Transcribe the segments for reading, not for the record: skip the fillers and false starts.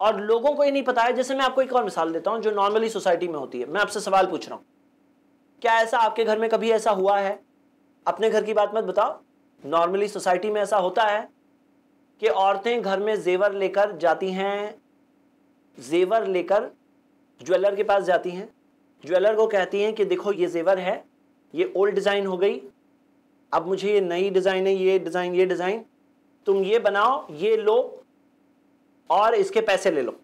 और लोगों को ये नहीं पता है। जैसे मैं आपको एक और मिसाल देता हूं जो नॉर्मली सोसाइटी में होती है। मैं आपसे सवाल पूछ रहा हूं, क्या ऐसा आपके घर में कभी ऐसा हुआ है? अपने घर की बात मत बताओ, नॉर्मली सोसाइटी में ऐसा होता है कि औरतें घर में जेवर लेकर जाती हैं, जेवर लेकर ज्वेलर के पास जाती हैं, ज्वेलर को कहती हैं कि देखो ये जेवर है, ये ओल्ड डिजाइन हो गई, अब मुझे ये नई डिजाइन है, ये डिजाइन तुम ये बनाओ, ये लो और इसके पैसे ले लो।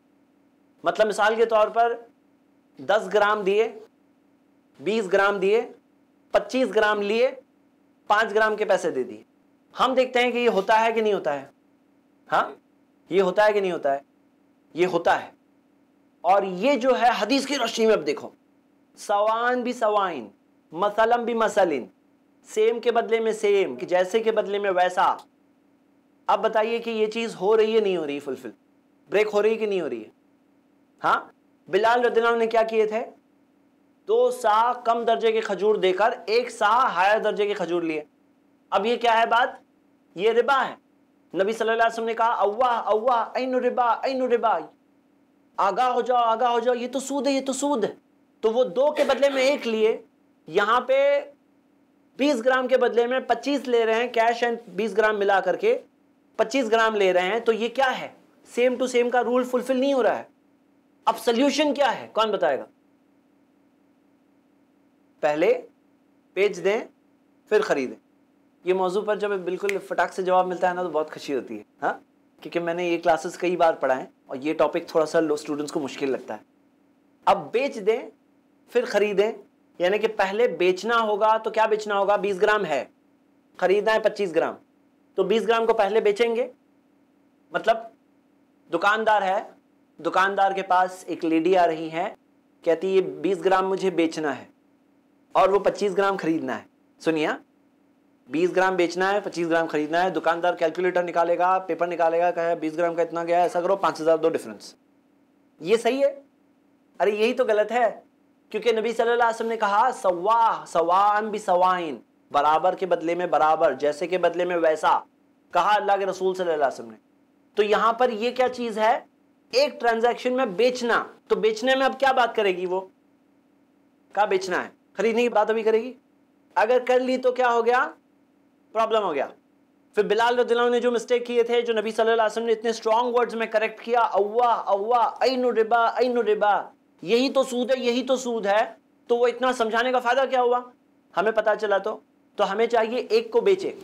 मतलब मिसाल के तौर पर 10 ग्राम दिए, 20 ग्राम दिए, 25 ग्राम लिए, 5 ग्राम के पैसे दे दिए। हम देखते हैं कि ये होता है कि नहीं होता है? हाँ, ये होता है कि नहीं होता है? ये होता है। और ये जो है हदीस की रोशनी में अब देखो, सवान भी सवाइन, मसलम भी मसलिन, सेम के बदले में सेम, कि जैसे के बदले में वैसा। अब बताइए कि ये चीज हो रही है नहीं हो रही? फुलफिल ब्रेक हो रही है कि नहीं हो रही है? हाँ, बिलाल रज़ियल्लाहु अन्हु ने क्या किए थे? 2 सा कम दर्जे के खजूर देकर 1 सा हायर दर्जे के खजूर लिए। अब ये क्या है बात? ये रिबा है। नबी सल्लल्लाहु अलैहि वसल्लम ने कहा अव्वाह अव्वाह ऐनु रिबा ऐनु रिबा, आगाह हो जाओ आगाह हो जाओ, ये तो सूद है, ये तो सूद है। तो वो 2 के बदले में 1 लिए, यहां पे 20 ग्राम के बदले में 25 ले रहे हैं, कैश एंड 20 ग्राम मिला करके 25 ग्राम ले रहे हैं। तो ये क्या है? सेम टू सेम का रूल फुलफिल नहीं हो रहा है। अब सोल्यूशन क्या है, कौन बताएगा? पहले बेच दें फिर खरीदें। ये मौजू पर जब बिल्कुल फटाक से जवाब मिलता है ना तो बहुत खुशी होती है। हाँ, क्योंकि मैंने ये क्लासेस कई बार पढ़ाएं और ये टॉपिक थोड़ा सा लो स्टूडेंट्स को मुश्किल लगता है। अब बेच दें फिर खरीदें, यानी कि पहले बेचना होगा तो क्या बेचना होगा? 20 ग्राम है, खरीदना है 25 ग्राम, तो 20 ग्राम को पहले बेचेंगे। मतलब दुकानदार है, दुकानदार के पास एक लेडी आ रही है, कहती है 20 ग्राम मुझे बेचना है और वो 25 ग्राम खरीदना है। सुनिए, 20 ग्राम बेचना है, 25 ग्राम खरीदना है। दुकानदार कैलकुलेटर निकालेगा, पेपर निकालेगा, कहे 20 ग्राम का इतना गया, ऐसा करो 5000 दो डिफरेंस। ये सही है? अरे यही तो गलत है, क्योंकि नबी सल्लल्लाहु अलैहि वसल्लम ने कहा सवा सवान भी सवाइन, बराबर के बदले में बराबर, जैसे के बदले में वैसा, कहा अल्लाह के रसूल सल्लल्लाहु अलैहि वसल्लम ने। तो यहां पर ये क्या चीज है? एक ट्रांजैक्शन में बेचना। तो बेचने में अब क्या बात करेगी? वो क्या बेचना है? खरीदने की बात अभी करेगी। अगर कर ली तो क्या हो गया? प्रॉब्लम हो गया। फिर बिलाल रज़ियल्लाहु अन्हु ने जो मिस्टेक किए थे, जो नबी सल्लल्लाहु अलैहि वसल्लम ने इतने स्ट्रॉन्ग वर्ड्स में करेक्ट किया, अव्वा अव्वा ऐनु रिबा ऐनु रिबा, यही तो सूद है, यही तो सूद है। तो वो इतना समझाने का फायदा क्या हुआ? हमें पता चला तो हमें चाहिए एक को बेचे।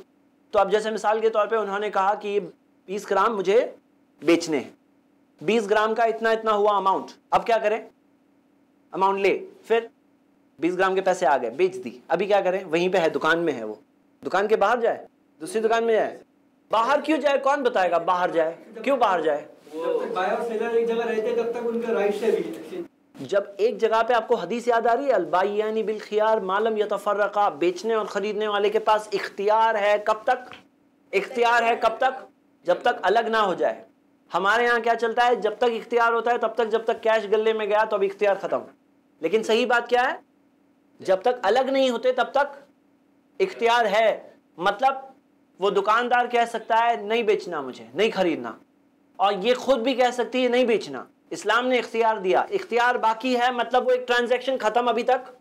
तो अब जैसे मिसाल के तौर पे उन्होंने कहा कि 20 ग्राम मुझे बेचने हैं, 20 ग्राम का इतना इतना हुआ अमाउंट। अब क्या करें? अमाउंट ले, फिर 20 ग्राम के पैसे आ गए, बेच दी। अभी क्या करें? वहीं पे है, दुकान में है, वो दुकान के बाहर जाए, दूसरी दुकान में जाए। बाहर क्यों जाए? कौन बताएगा बाहर जाए? क्यों बाहर जाए? बायर और सेलर एक जगह रहते तब तक उनका राइट है भी। जब एक जगह पे आपको हदीस याद आ रही है, अलबाययानी बिल खियार मालम यतफर्रका, बेचने और खरीदने वाले के पास इख्तियार है। कब तक इख्तियार है? कब तक? जब तक अलग ना हो जाए। हमारे यहाँ क्या चलता है? जब तक इख्तियार होता है तब तक, जब तक कैश गले में गया तो अब इख्तियार खत्म। लेकिन सही बात क्या है? जब तक अलग नहीं होते तब तक इख्तियार है। मतलब वो दुकानदार कह सकता है नहीं बेचना, मुझे नहीं खरीदना, और ये खुद भी कह सकती है नहीं बेचना। इस्लाम ने इख्तियार दिया, इख्तियार बाकी है, मतलब वो एक ट्रांजैक्शन खत्म अभी तक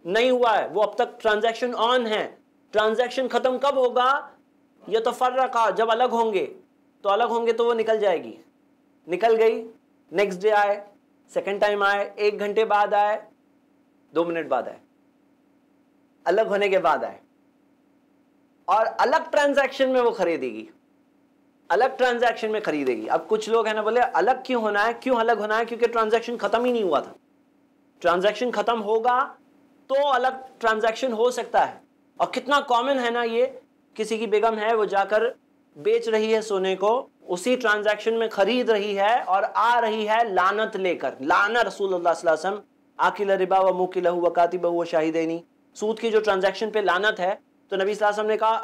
नहीं हुआ है, वो अब तक ट्रांजैक्शन ऑन है। ट्रांजैक्शन खत्म कब होगा? यतफर्रका, जब अलग होंगे। तो अलग होंगे तो वो निकल जाएगी, निकल गई, नेक्स्ट डे आए, सेकेंड टाइम आए, 1 घंटे बाद आए, 2 मिनट बाद आए, अलग होने के बाद आए, और अलग ट्रांजैक्शन में वो खरीदेगी, अलग ट्रांजैक्शन में खरीदेगी। अब कुछ लोग हैं ना, बोले अलग क्यों होना है? क्यों अलग होना है? क्योंकि ट्रांजैक्शन खत्म ही नहीं हुआ था। ट्रांजैक्शन खत्म होगा तो अलग ट्रांजैक्शन हो सकता है। और कितना कॉमन है ना ये, किसी की बेगम है, वो जाकर बेच रही है सोने को, उसी ट्रांजैक्शन में खरीद रही है और आ रही है लानत लेकर। लाना रसूलुल्लाह सल्लल्लाहु अलैहि वसल्लम आकिल रिबा व मुकिलहु व कातिबहु व शाहिदैन। सूद की जो ट्रांजैक्शन पे लानत है, तो नबी सल्लल्लाहु अलैहि वसल्लम ने कहा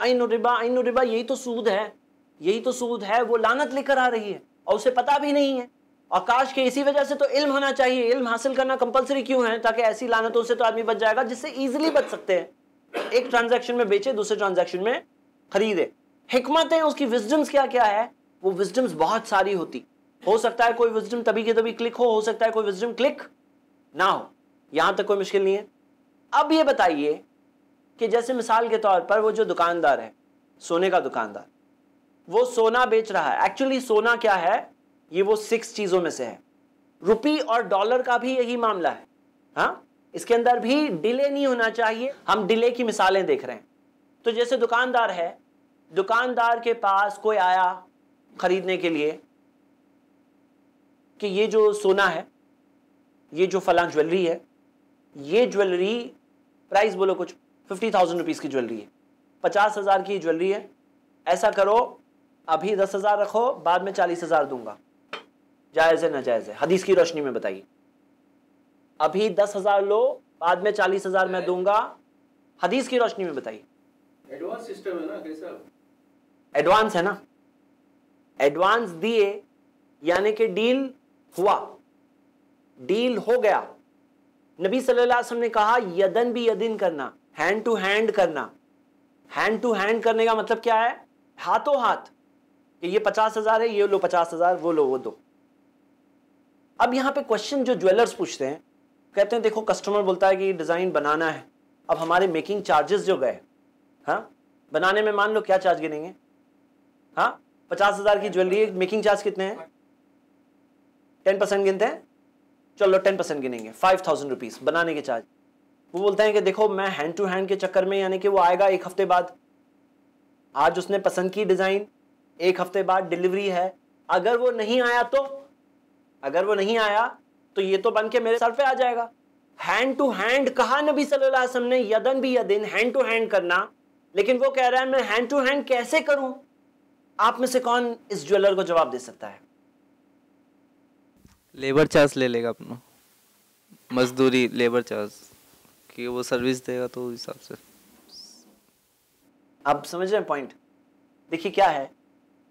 ऐनु रिबा, यही तो सूद है, यही तो सूद है। वो लानत लेकर आ रही है और उसे पता भी नहीं है। और काश के इसी वजह से तो इल्म होना चाहिए, इल्म हासिल करना कंपलसरी क्यों है? ताकि ऐसी लानतों से तो आदमी बच जाएगा जिससे इजीली बच सकते हैं। एक ट्रांजैक्शन में बेचे, दूसरे ट्रांजैक्शन में खरीदे। हिकमत है उसकी, विजडम्स क्या क्या है? वो विजडम्स बहुत सारी होती हो सकता है कोई विजडम तभी के तभी क्लिक हो सकता है कोई विजडम क्लिक ना हो, यहां तक कोई मुश्किल नहीं है। अब ये बताइए कि जैसे मिसाल के तौर पर वो जो दुकानदार है, सोने का दुकानदार, वो सोना बेच रहा है। एक्चुअली सोना क्या है, ये वो 6 चीजों में से है। रुपी और डॉलर का भी यही मामला है। हाँ, इसके अंदर भी डिले नहीं होना चाहिए। हम डिले की मिसालें देख रहे हैं। तो जैसे दुकानदार है, दुकानदार के पास कोई आया खरीदने के लिए कि ये जो सोना है, ये जो फलां ज्वेलरी है, ये ज्वेलरी प्राइस बोलो कुछ 50,000 रुपीज की ज्वेलरी है, 50,000 की ज्वेलरी है, ऐसा करो अभी 10,000 रखो, बाद में 40,000 दूंगा, जायज है ना जायज है? हदीस की रोशनी में बताइए। अभी 10,000 लो, बाद में 40,000 मैं दूंगा, हदीस की रोशनी में बताइए। एडवांस सिस्टम है ना कैसा? एडवांस है ना, एडवांस दिए यानी कि डील हुआ, डील हो गया। नबी सल्लल्लाहु अलैहि वसल्लम ने कहा यदन भी यदिन करना, हैंड टू हैंड करना। हैंड टू हैंड करने का मतलब क्या है? हाथों हाथ, कि ये 50,000 है, ये लो 50,000, वो लो वो दो। अब यहां पे क्वेश्चन जो ज्वेलर्स पूछते हैं, कहते हैं देखो कस्टमर बोलता है कि डिजाइन बनाना है, अब हमारे मेकिंग चार्जेस जो गए, हाँ बनाने में मान लो क्या चार्ज गिनेंगे? हाँ 50,000 की ज्वेलरी, मेकिंग चार्ज कितने हैं? 10% गिनते हैं, चलो 10% गिनेंगे, 5,000 रुपीज बनाने के चार्ज। वो बोलते हैं कि देखो मैं हैंड टू हैंड के चक्कर में, यानी कि वो आएगा 1 हफ्ते बाद, आज उसने पसंद की डिजाइन, 1 हफ्ते बाद डिलीवरी है, अगर वो नहीं आया तो, अगर वो नहीं आया तो ये तो बन के मेरे सर पे आ जाएगा। हैंड टू हैंड कहा नबी सल्लल्लाहु अलैहि वसल्लम ने, यदन भी यदिन, हैंड टू हैंड करना, लेकिन वो कह रहा है मैं हैंड टू हैंड कैसे करूं? आप में से कौन इस ज्वेलर को जवाब दे सकता है? लेबर चार्ज ले लेगा अपना, मजदूरी लेबर चार्ज, कि वो सर्विस देगा तो उस हिसाब से। आप समझ रहे हैं पॉइंट? देखिए क्या है,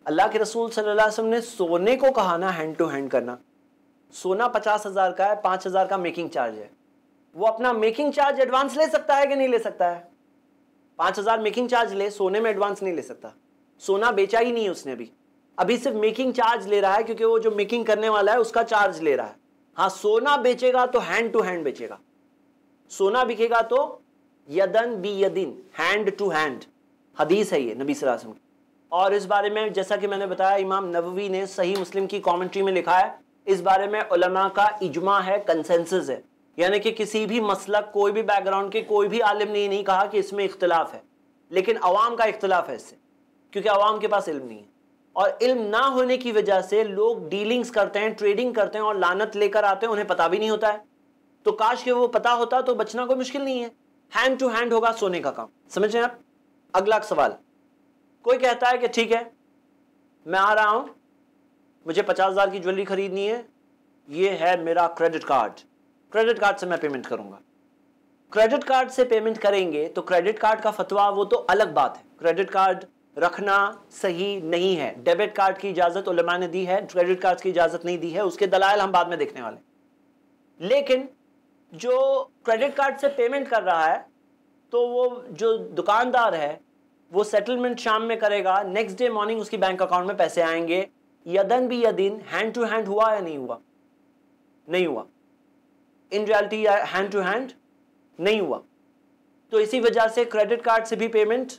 अल्लाह के रसूल सल्लल्लाहु अलैहि वसल्लम ने सोने को कहा ना हैंड टू हैंड करना। सोना 50,000 का है, 5,000 का मेकिंग चार्ज है, वो अपना मेकिंग चार्ज एडवांस ले सकता है कि नहीं ले सकता है? 5,000 मेकिंग चार्ज ले, सोने में एडवांस नहीं ले सकता। सोना बेचा ही नहीं उसने, अभी सिर्फ मेकिंग चार्ज ले रहा है, क्योंकि वो जो मेकिंग करने वाला है उसका चार्ज ले रहा है। हाँ सोना बेचेगा तो हैंड टू हैंड बेचेगा, सोना बिकेगा तो यदन बी यदिन, हैंड टू हैंड। हदीस है ये नबी सल्लल्लाहु अलैहि वसल्लम की। और इस बारे में जैसा कि मैंने बताया, इमाम नववी ने सही मुस्लिम की कमेंट्री में लिखा है, इस बारे में उलमा का इजमा है, कंसेंसस है, यानी कि किसी भी मसलक, कोई भी बैकग्राउंड के कोई भी आलिम ने नहीं कहा कि इसमें इख्तिलाफ है, लेकिन अवाम का इख्तिलाफ है इससे, क्योंकि अवाम के पास इल्म नहीं है। और इल्म ना होने की वजह से लोग डीलिंग्स करते हैं, ट्रेडिंग करते हैं और लानत लेकर आते हैं, उन्हें पता भी नहीं होता है। तो काश कि वो पता होता तो बचना कोई मुश्किल नहीं है। हैंड टू हैंड होगा सोने का काम, समझ रहे हैं आप? अगला सवाल, कोई कहता है कि ठीक है मैं आ रहा हूं, मुझे 50,000 की ज्वेलरी खरीदनी है, ये है मेरा क्रेडिट कार्ड, क्रेडिट कार्ड से मैं पेमेंट करूंगा। क्रेडिट कार्ड से पेमेंट करेंगे तो क्रेडिट कार्ड का फतवा वो तो अलग बात है, क्रेडिट कार्ड रखना सही नहीं है। डेबिट कार्ड की इजाजत उलमा ने दी है, क्रेडिट कार्ड की इजाजत नहीं दी है, उसके दलाइल हम बाद में देखने वाले। लेकिन जो क्रेडिट कार्ड से पेमेंट कर रहा है, तो वो जो दुकानदार है वो सेटलमेंट शाम में करेगा, नेक्स्ट डे मॉर्निंग उसकी बैंक अकाउंट में पैसे आएंगे। यदन भी यदिन, हैंड टू हैंड हुआ या नहीं हुआ? नहीं हुआ। In reality hand to hand नहीं हुआ। तो इसी वजह से क्रेडिट कार्ड से भी पेमेंट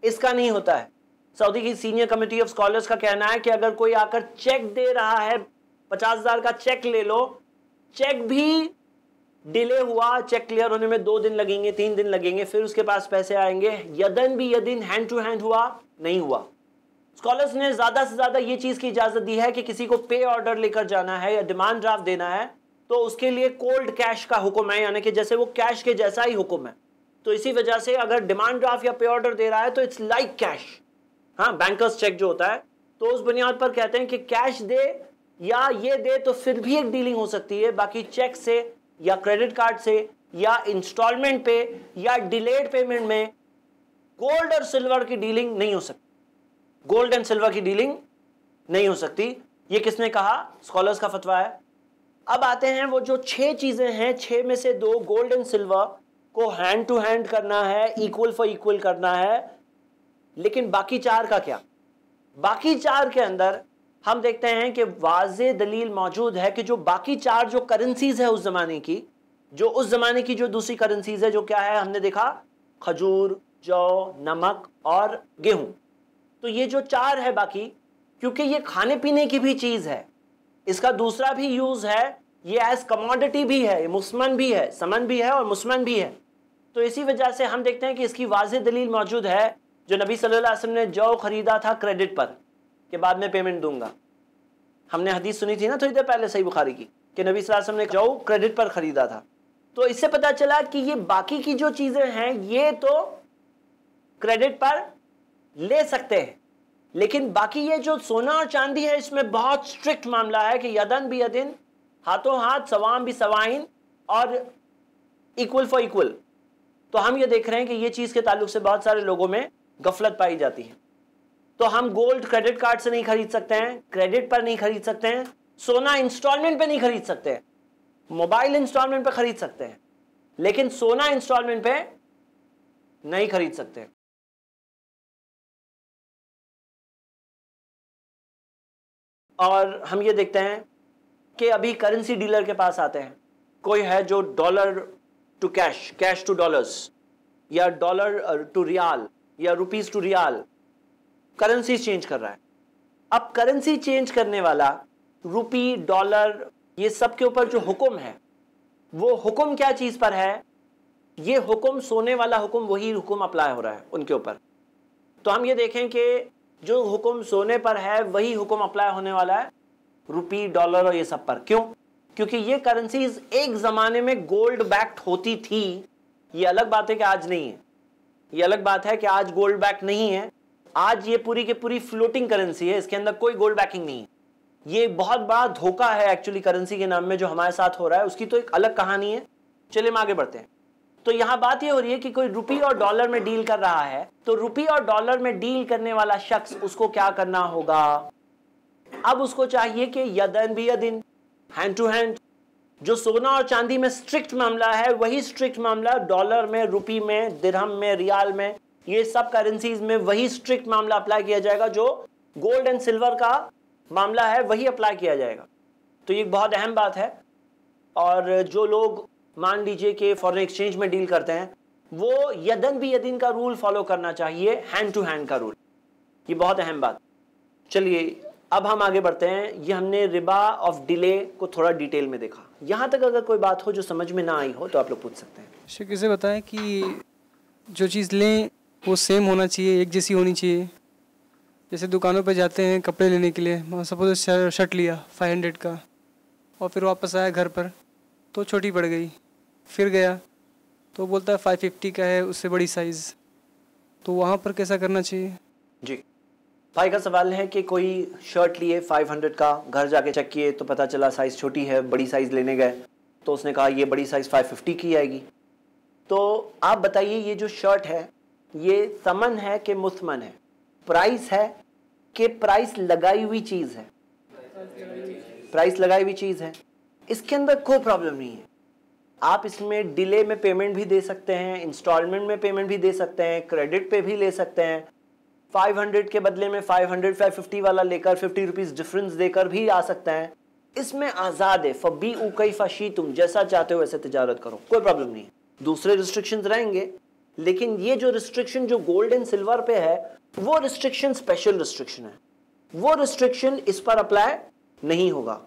इसका नहीं होता है। सऊदी की सीनियर कमेटी ऑफ स्कॉलर्स का कहना है कि अगर कोई आकर चेक दे रहा है, 50,000 का चेक ले लो, चेक भी डिले हुआ, चेक क्लियर होने में 2 दिन लगेंगे, 3 दिन लगेंगे, फिर उसके पास पैसे आएंगे, यदन भी यदिन, हैंड टू हैंड हुआ नहीं हुआ। स्कॉलर्स ने ज्यादा से ज्यादा ये चीज की इजाजत दी है कि किसी को पे ऑर्डर लेकर जाना है या डिमांड ड्राफ्ट देना है तो उसके लिए कोल्ड कैश का हुक्म है, यानी कि जैसे वो कैश के जैसा ही हुक्म है। तो इसी वजह से अगर डिमांड ड्राफ्ट या पे ऑर्डर दे रहा है तो इट्स लाइक कैश, हाँ बैंकर्स चेक जो होता है। तो उस बुनियाद पर कहते हैं कि कैश दे या ये दे तो फिर भी एक डीलिंग हो सकती है, बाकी चेक से या क्रेडिट कार्ड से या इंस्टॉलमेंट पे या डिलेड पेमेंट में गोल्ड और सिल्वर की डीलिंग नहीं हो सकती, गोल्ड एंड सिल्वर की डीलिंग नहीं हो सकती। ये किसने कहा? स्कॉलर्स का फतवा है। अब आते हैं वो जो 6 चीजें हैं, 6 में से 2 गोल्ड एंड सिल्वर को हैंड टू हैंड करना है, इक्वल फॉर इक्वल करना है, लेकिन बाकी 4 का क्या? बाकी 4 के अंदर हम देखते हैं कि वाज़े दलील मौजूद है कि जो बाकी 4 जो करेंसीज है उस जमाने की, जो दूसरी करेंसीज है, जो क्या है, हमने देखा खजूर, जौ, नमक और गेहूं। तो ये जो 4 है बाकी, क्योंकि ये खाने पीने की भी चीज है, इसका दूसरा भी यूज है, ये एज कमोडिटी भी है, मुस्मन भी है, समन भी है और मुस्मन भी है। तो इसी वजह से हम देखते हैं कि इसकी वाज़े दलील मौजूद है। जो नबी सल्लल्लाहु अलैहि वसल्लम ने जौ खरीदा था क्रेडिट पर कि बाद में पेमेंट दूंगा, हमने हदीस सुनी थी ना थोड़ी देर पहले सही बुखारी की, कि नबी सल्लल्लाहु अलैहि वसल्लम ने जौ क्रेडिट पर खरीदा था। तो इससे पता चला कि ये बाकी की जो चीजें हैं ये तो क्रेडिट पर ले सकते हैं, लेकिन बाकी ये जो सोना और चांदी है इसमें बहुत स्ट्रिक्ट मामला है कि यदन भी यदिन, हाथों हाथ, सवाम भी सवाइन और इक्वल फॉर इक्वल। तो हम ये देख रहे हैं कि ये चीज के ताल्लुक से बहुत सारे लोगों में गफलत पाई जाती है। तो हम गोल्ड क्रेडिट कार्ड से नहीं खरीद सकते हैं, क्रेडिट पर नहीं खरीद सकते हैं, सोना इंस्टॉलमेंट पे नहीं खरीद सकते हैं, मोबाइल इंस्टॉलमेंट पे खरीद सकते हैं, लेकिन सोना इंस्टॉलमेंट पे नहीं खरीद सकते। और हम ये देखते हैं कि अभी करेंसी डीलर के पास आते हैं, कोई है जो dollar to cash, cash to dollars, या डॉलर टू रियाल, या rupees to riyal currency change कर रहा है। अब करेंसी चेंज करने वाला रुपी, डॉलर, ये सब के ऊपर जो हुक्म है, वो हुक्म क्या चीज पर है? ये हुक्म सोने वाला हुक्म, वही हुक्म अप्लाई हो रहा है उनके ऊपर। तो हम ये देखें कि जो हुक्म सोने पर है वही हुक्म अप्लाई होने वाला है रुपी, डॉलर और ये सब पर। क्यों? क्योंकि ये करेंसीज एक जमाने में गोल्ड बैक्ड होती थी। ये अलग बात है कि आज नहीं है, ये अलग बात है कि आज गोल्ड बैक नहीं है। आज ये पूरी की पूरी फ्लोटिंग करेंसी है, इसके अंदर कोई गोल्ड बैकिंग नहीं है। ये बहुत बड़ा धोखा है एक्चुअली करेंसी के नाम में जो हमारे साथ हो रहा है, उसकी तो एक अलग कहानी है। चलिए हम आगे बढ़ते हैं। तो यहां बात ये हो रही है कि कोई रुपी और डॉलर में डील कर रहा है, तो रुपी और डॉलर में डील करने वाला शख्स, उसको क्या करना होगा? अब उसको चाहिए कि यदन भी यदिन, हैंड टू हैंड। जो सोना और चांदी में स्ट्रिक्ट मामला है वही स्ट्रिक्ट मामला डॉलर में, रुपी में, दिरहम में, रियाल में, ये सब करेंसीज में वही स्ट्रिक्ट मामला अप्लाई किया जाएगा। जो गोल्ड एंड सिल्वर का मामला है वही अप्लाई किया जाएगा। तो ये बहुत अहम बात है। और जो लोग मान लीजिए कि फॉरेन एक्सचेंज में डील करते हैं, वो यदन भी यदिन का रूल फॉलो करना चाहिए, हैंड टू हैंड का रूल। ये बहुत अहम बात। चलिए अब हम आगे बढ़ते हैं। ये हमने रिबा ऑफ डिले को थोड़ा डिटेल में देखा। यहाँ तक अगर कोई बात हो जो समझ में ना आई हो तो आप लोग पूछ सकते हैं। शेख इसे बताएं कि जो चीज़ लें वो सेम होना चाहिए, एक जैसी होनी चाहिए। जैसे दुकानों पे जाते हैं कपड़े लेने के लिए, सपोज शर्ट लिया 500 का और फिर वापस आया घर पर तो छोटी पड़ गई, फिर गया तो बोलता है 550 का है, उससे बड़ी साइज़। तो वहाँ पर कैसा करना चाहिए? जी, भाई का सवाल है कि कोई शर्ट लिए 500 का, घर जाके चेक किए तो पता चला साइज़ छोटी है, बड़ी साइज़ लेने गए तो उसने कहा ये बड़ी साइज़ 550 की आएगी। तो आप बताइए ये जो शर्ट है ये समन है कि मुस्मन है, प्राइस है कि प्राइस लगाई हुई चीज़ है? प्राइस लगाई हुई चीज़ है, इसके अंदर कोई प्रॉब्लम नहीं है। आप इसमें डिले में पेमेंट भी दे सकते हैं, इंस्टॉलमेंट में पेमेंट भी दे सकते हैं, क्रेडिट पे भी ले सकते हैं। 500 के बदले में 500 550 वाला लेकर 50 रुपीज़ डिफरेंस देकर भी आ सकते हैं। इसमें आज़ाद है, फबी उकई फशी, तुम जैसा चाहते हो वैसे तिजारत करो, कोई प्रॉब्लम नहीं है। दूसरे रिस्ट्रिक्शंस रहेंगे, लेकिन ये जो रिस्ट्रिक्शन जो गोल्ड एंड सिल्वर पे है वो रिस्ट्रिक्शन स्पेशल रिस्ट्रिक्शन है, वो रिस्ट्रिक्शन इस पर अप्लाई नहीं होगा।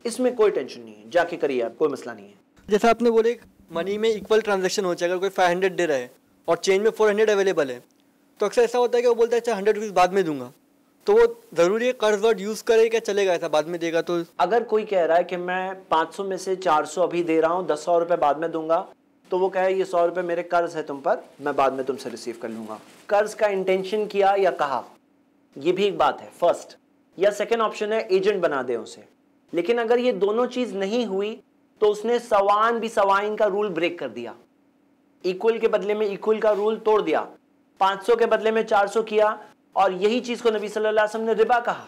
इसमें कोई टेंशन नहीं है, जाके करिए आप, कोई मसला नहीं है। जैसा आपने बोले मनी में इक्वल ट्रांजैक्शन हो जाए, अगर कोई 500 दे रहा है और चेंज में 400 अवेलेबल है तो अक्सर ऐसा होता है कि वो बोलता है अच्छा 100 रुपीज़ बाद में दूंगा। तो वो ज़रूरी है कर्ज वर्ड यूज़ करे, क्या चलेगा ऐसा बाद में देगा? तो अगर कोई कह रहा है कि मैं 500 में से 400 अभी दे रहा हूँ, 100 रुपये बाद में दूंगा, तो वो कहे ये 100 रुपये मेरे कर्ज है तुम पर, मैं बाद में तुमसे रिसीव कर लूँगा। कर्ज का इंटेंशन किया या कहा, ये भी एक बात है फर्स्ट। या सेकेंड ऑप्शन है एजेंट बना दे उसे। लेकिन अगर ये दोनों चीज़ नहीं हुई तो उसने सवान भी सवाइन का रूल ब्रेक कर दिया, इक्वल के बदले में इक्वल का रूल तोड़ दिया, 500 के बदले में 400 किया। और यही चीज़ को नबी सल्लल्लाहु अलैहि वसल्लम ने रिबा कहा,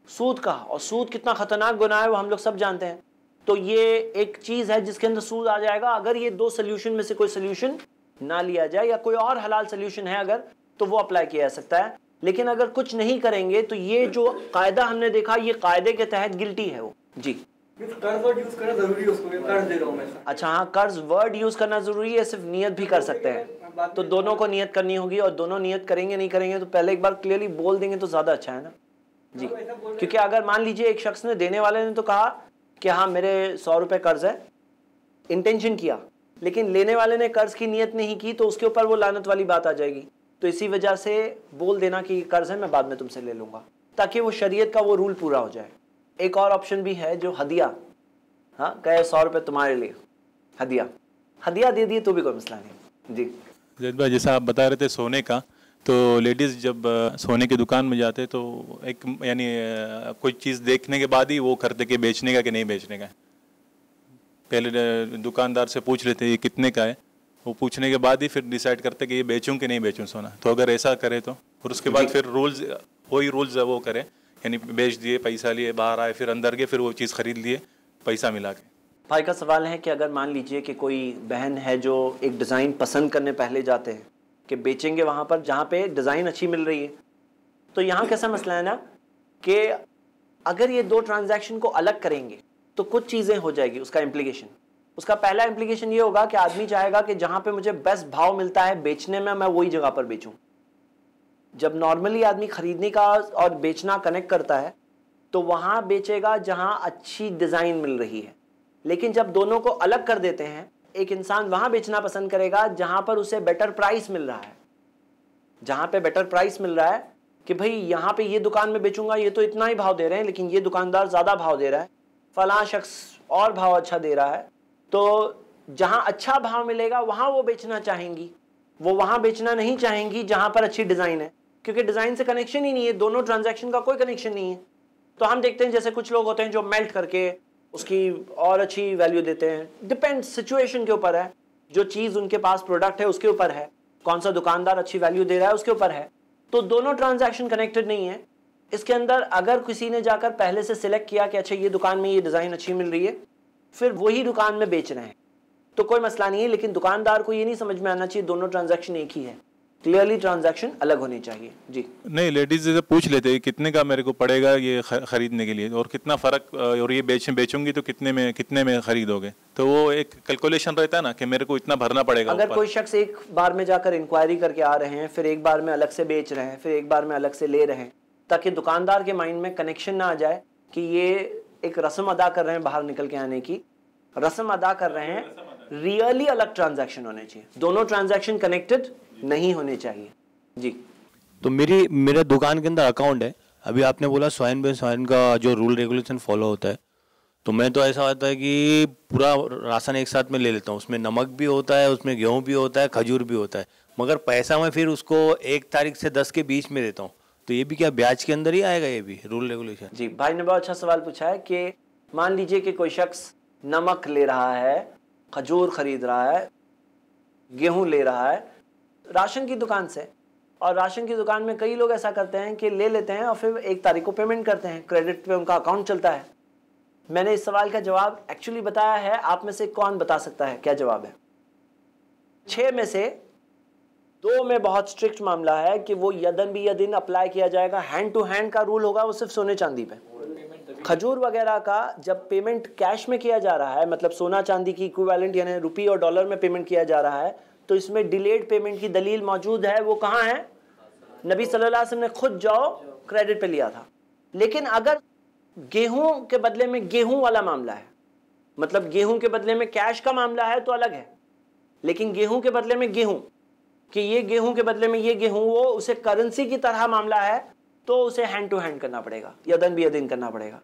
सूद कहा। और सूद कितना खतरनाक गुनाह है वो हम लोग सब जानते हैं। तो ये एक चीज़ है जिसके अंदर सूद आ जाएगा अगर ये दो सोल्यूशन में से कोई सोल्यूशन ना लिया जाए, या कोई और हलाल सोल्यूशन है अगर, तो वो अप्लाई किया जा सकता है। लेकिन अगर कुछ नहीं करेंगे तो ये जो कायदा हमने देखा, ये कायदे के तहत गिल्टी है वो। जी, कर्ज वर्ड यूज करना जरूरी है उसको, कर्ज दे रहा हूँ मैं। अच्छा हाँ, कर्ज वर्ड यूज करना जरूरी है, सिर्फ नियत भी कर सकते हैं। तो दोनों को नियत करनी होगी, और दोनों नियत करेंगे नहीं करेंगे तो पहले एक बार क्लियरली बोल देंगे तो ज्यादा अच्छा है ना। जी, क्योंकि अगर मान लीजिए एक शख्स ने, देने वाले ने तो कहा कि हाँ मेरे 100 रुपए कर्ज है, इंटेंशन किया, लेकिन लेने वाले ने कर्ज की नियत नहीं की, तो उसके ऊपर वो लानत वाली बात आ जाएगी। तो इसी वजह से बोल देना कि कर्ज है, मैं बाद में तुमसे ले लूंगा, ताकि वो शरीयत का वो रूल पूरा हो जाए। एक और ऑप्शन भी है जो हदिया, हाँ कहे 100 रुपये तुम्हारे लिए हदिया, हदिया दे दिए तो भी कोई मसला नहीं। जी जैद भाई, जैसा आप बता रहे थे सोने का, तो लेडीज़ जब सोने की दुकान में जाते तो एक यानी कोई चीज़ देखने के बाद ही वो करते कि बेचने का कि नहीं बेचने का। पहले दुकानदार से पूछ लेते ये कितने का है, वो पूछने के बाद ही फिर डिसाइड करते कि ये बेचूं कि नहीं बेचूं सोना। तो अगर ऐसा करे तो और उसके बाद फिर रूल्स, वही रूल्स वो करें, यानी बेच दिए, पैसा लिए, बाहर आए, फिर अंदर गए, फिर वो चीज़ खरीद लिए पैसा मिला के। भाई का सवाल है कि अगर मान लीजिए कि कोई बहन है जो एक डिज़ाइन पसंद करने पहले जाते हैं कि बेचेंगे वहाँ पर जहाँ पे डिज़ाइन अच्छी मिल रही है, तो यहाँ कैसा मसला है ना कि अगर ये दो ट्रांजैक्शन को अलग करेंगे तो कुछ चीज़ें हो जाएगी। उसका इम्प्लीकेशन, उसका पहला इम्प्लीकेशन ये होगा कि आदमी चाहेगा कि जहाँ पे मुझे बेस्ट भाव मिलता है बेचने में, मैं वही जगह पर बेचूँ। जब नॉर्मली आदमी खरीदने का और बेचना कनेक्ट करता है तो वहाँ बेचेगा जहाँ अच्छी डिज़ाइन मिल रही है, लेकिन जब दोनों को अलग कर देते हैं, एक इंसान वहाँ बेचना पसंद करेगा जहाँ पर उसे बेटर प्राइस मिल रहा है, जहाँ पे बेटर प्राइस मिल रहा है कि भाई यहाँ पे ये दुकान में बेचूंगा, ये तो इतना ही भाव दे रहे हैं, लेकिन ये दुकानदार ज़्यादा भाव दे रहा है, फलां शख्स और भाव अच्छा दे रहा है, तो जहाँ अच्छा भाव मिलेगा वहाँ वो बेचना चाहेंगी। वो वहाँ बेचना नहीं चाहेंगी जहाँ पर अच्छी डिज़ाइन है, क्योंकि डिज़ाइन से कनेक्शन ही नहीं है, दोनों ट्रांजैक्शन का कोई कनेक्शन नहीं है। तो हम देखते हैं जैसे कुछ लोग होते हैं जो मेल्ट करके उसकी और अच्छी वैल्यू देते हैं। डिपेंड, सिचुएशन के ऊपर है, जो चीज़ उनके पास प्रोडक्ट है उसके ऊपर है, कौन सा दुकानदार अच्छी वैल्यू दे रहा है उसके ऊपर है। तो दोनों ट्रांजैक्शन कनेक्टेड नहीं है। इसके अंदर अगर किसी ने जाकर पहले से सिलेक्ट किया कि अच्छा ये दुकान में ये डिज़ाइन अच्छी मिल रही है, फिर वही दुकान में बेच रहे हैं, तो कोई मसला नहीं है, लेकिन दुकानदार को ये नहीं समझ में आना चाहिए दोनों ट्रांजैक्शन एक ही है। क्लियरली ट्रांजैक्शन अलग होनी चाहिए। जी नहीं, लेडीज जैसे पूछ लेते हैं कितने का मेरे को पड़ेगा ये खरीदने के लिए, और कितना फ़र्क, और ये बेचूंगी तो कितने में खरीदोगे, तो वो एक कैलकुलेशन रहता है ना कि मेरे को इतना भरना पड़ेगा। अगर कोई शख्स एक बार में जाकर इंक्वायरी करके आ रहे हैं, फिर एक बार में अलग से बेच रहे हैं, फिर एक बार में अलग से ले रहे हैं, ताकि दुकानदार के माइंड में कनेक्शन ना आ जाए कि ये एक रस्म अदा कर रहे हैं, बाहर निकल के आने की रस्म अदा कर रहे हैं, रियली अलग ट्रांजैक्शन होने चाहिए, दोनों ट्रांजैक्शन कनेक्टेड नहीं होने चाहिए। जी तो मेरे दुकान के अंदर अकाउंट है, अभी आपने बोला स्वाइन बाय स्वाइन का जो रूल रेगुलेशन फॉलो होता है, तो मैं तो ऐसा होता है कि पूरा राशन एक साथ में ले लेता हूँ, उसमें नमक भी होता है, उसमें गेहूँ भी होता है, खजूर भी होता है, मगर पैसा मैं फिर उसको 1 तारीख से 10 के बीच में देता हूँ। तो ये भी क्या ब्याज के अंदर ही आएगा, ये भी रूल रेगुलेशन? जी, भाई ने बहुत अच्छा सवाल पूछा है कि मान लीजिए कि कोई शख्स नमक ले रहा है, खजूर खरीद रहा है, गेहूं ले रहा है राशन की दुकान से, और राशन की दुकान में कई लोग ऐसा करते हैं कि ले लेते हैं और फिर 1 तारीख को पेमेंट करते हैं, क्रेडिट पे उनका अकाउंट चलता है। मैंने इस सवाल का जवाब एक्चुअली बताया है, आप में से कौन बता सकता है क्या जवाब है? 6 में से 2 में बहुत स्ट्रिक्ट मामला है कि वो यदन भी यदिन अप्लाई किया जाएगा, हैंड टू हैंड का रूल होगा, वो सिर्फ सोने चांदी पे। खजूर वगैरह का जब पेमेंट कैश में किया जा रहा है, मतलब सोना चांदी की इक्विवेलेंट यानी रुपये और डॉलर में पेमेंट किया जा रहा है, तो इसमें डिलेड पेमेंट की दलील मौजूद है। वो कहाँ है? नबी सल्लल्लाहु अलैहि वसल्लम ने खुद जाओ क्रेडिट पे लिया था। लेकिन अगर गेहूं के बदले में गेहूं वाला मामला है, मतलब गेहूं के बदले में कैश का मामला है तो अलग है, लेकिन गेहूं के बदले में गेहूं, कि ये गेहूं के बदले में ये गेहूं, वो उसे करेंसी की तरह मामला है, तो उसे हैंड टू हैंड करना पड़ेगा, यदन भी यदिन करना पड़ेगा।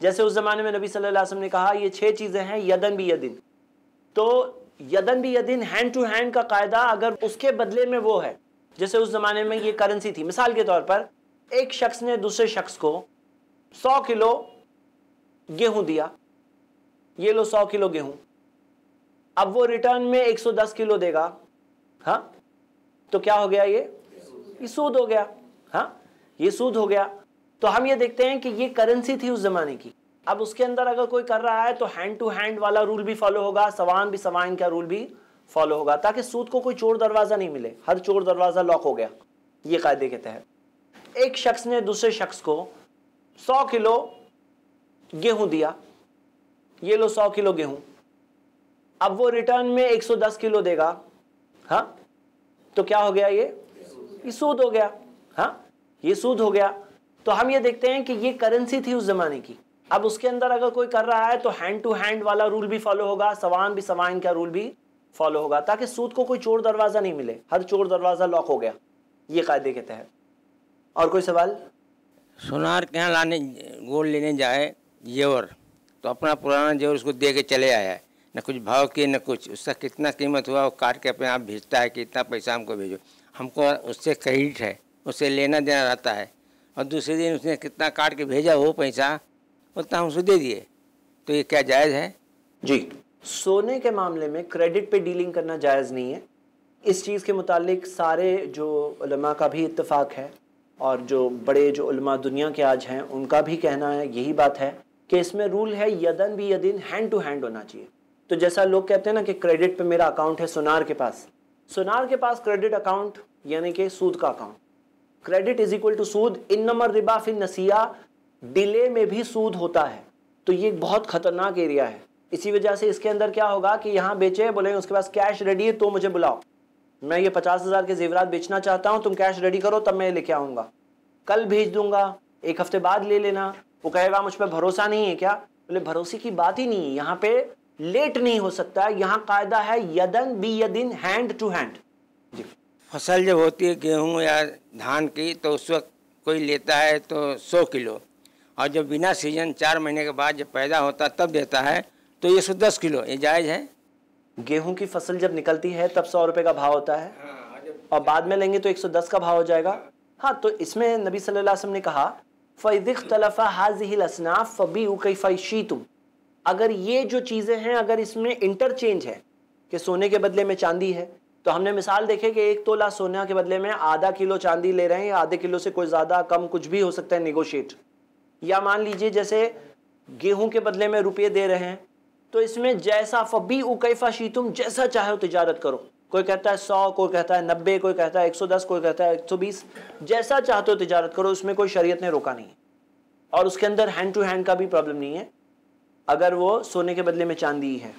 जैसे उस जमाने में नबी सल्लल्लाहु अलैहि वसल्लम ने कहा ये 6 चीजें हैं यदन भी यदिन, तो यदन भी यदिन हैंड टू हैंड का कायदा अगर उसके बदले में वो है, जैसे उस जमाने में ये करेंसी थी, मिसाल के तौर पर एक शख्स ने दूसरे शख्स को 100 किलो गेहूं दिया, ये लो 100 किलो गेहूं, अब वो रिटर्न में 110 किलो देगा, हाँ तो क्या हो गया? ये सूद हो गया, हाँ ये सूद हो गया। तो हम ये देखते हैं कि ये करेंसी थी उस जमाने की। अब उसके अंदर अगर कोई कर रहा है तो हैंड टू हैंड वाला रूल भी फॉलो होगा, सवान भी सवाइन का रूल भी फॉलो होगा, ताकि सूद को कोई चोर दरवाजा नहीं मिले। हर चोर दरवाजा लॉक हो गया ये कायदे के तहत। एक शख्स ने दूसरे शख्स को 100 किलो गेहूं दिया, ये लो 100 किलो गेहूं, अब वो रिटर्न में 110 किलो देगा, हाँ, तो क्या हो गया? ये सूद हो गया, हाँ, ये सूद हो गया। तो हम ये देखते हैं कि ये करेंसी थी उस जमाने की। अब उसके अंदर अगर कोई कर रहा है तो हैंड टू हैंड वाला रूल भी फॉलो होगा, सवान भी सवाइन का रूल भी फॉलो होगा, ताकि सूद को कोई चोर दरवाजा नहीं मिले, हर चोर दरवाजा लॉक हो गया ये कायदे के तहत। और कोई सवाल? सोनार के यहाँ लाने गोल्ड लेने जाए जेवर, तो अपना पुराना जेवर उसको दे के चले आया है, न कुछ भाव किए न कुछ, उसका कितना कीमत हुआ वो काट के अपने आप भेजता है कि इतना पैसा हमको भेजो, हमको उससे क्रेडिट है, उससे लेना देना रहता है, और दूसरे दिन उसने कितना काट के भेजा वो पैसा उतना हम उसको दे दिए, तो ये क्या जायज़ है? जी, सोने के मामले में क्रेडिट पे डीलिंग करना जायज़ नहीं है। इस चीज़ के मुतालिक सारे जो उलमा का भी इत्तेफाक है और जो बड़े जो उलमा दुनिया के आज हैं उनका भी कहना है, यही बात है कि इसमें रूल है यदन भी यदिन, हैंड टू हैंड होना चाहिए। तो जैसा लोग कहते हैं ना कि क्रेडिट पे मेरा अकाउंट है सोनार के पास, सोनार के पास क्रेडिट अकाउंट यानी कि सूद का account, credit is equal to सूद, इन्नमर रिबा फिन नसिया, डिले में भी सूद होता है। तो ये बहुत खतरनाक एरिया है। इसी वजह से इसके अंदर क्या होगा कि यहाँ बेचे, बोलेंगे उसके पास कैश रेडी है तो मुझे बुलाओ, मैं ये 50,000 के जेवरात बेचना चाहता हूँ, तुम कैश रेडी करो तब मैं लेके आऊँगा, कल भेज दूंगा, एक हफ्ते बाद ले लेना। वो कहेगा मुझ पर भरोसा नहीं है क्या? बोले भरोसे की बात ही नहीं है, यहाँ पे लेट नहीं हो सकता, यहाँ कायदा है यदन बी यदिन, हैंड टू हैंड। जी, फसल जब होती है गेहूँ या धान की तो उस वक्त कोई लेता है तो 100 किलो, और जब बिना सीजन 4 महीने के बाद जब पैदा होता तब देता है तो ये 110 किलो, ये जायज़ है? गेहूं की फसल जब निकलती है तब 100 रुपये का भाव होता है, और बाद में लेंगे तो 110 का भाव हो जाएगा। हाँ, तो इसमें नबी सल्लल्लाहु अलैहि वसल्लम ने कहा फ़इज़िख्तलफ़ा हाज़िहिल अस्नाफ़ फ़बीउ कैफ़ा शिअ्तुम, अगर ये जो चीज़ें हैं अगर इसमें इंटरचेंज है कि सोने के बदले में चांदी है, तो हमने मिसाल देखे कि 1 तोला सोना के बदले में आधा किलो चांदी ले रहे हैं, या आधे किलो से कोई ज़्यादा कम कुछ भी हो सकता है निगोशिएट, या मान लीजिए जैसे गेहूं के बदले में रुपये दे रहे हैं, तो इसमें जैसा फ़बीउ कैफ़ा शिअ्तुम, जैसा चाहे तिजारत करो, कोई कहता है 100, कोई कहता है 90, कोई कहता है 110, कोई कहता है 120, जैसा चाहते हो तिजारत करो, उसमें कोई शरीयत ने रोका नहीं है। और उसके अंदर हैंड टू हैंड का भी प्रॉब्लम नहीं है अगर वो सोने के बदले में चांदी है।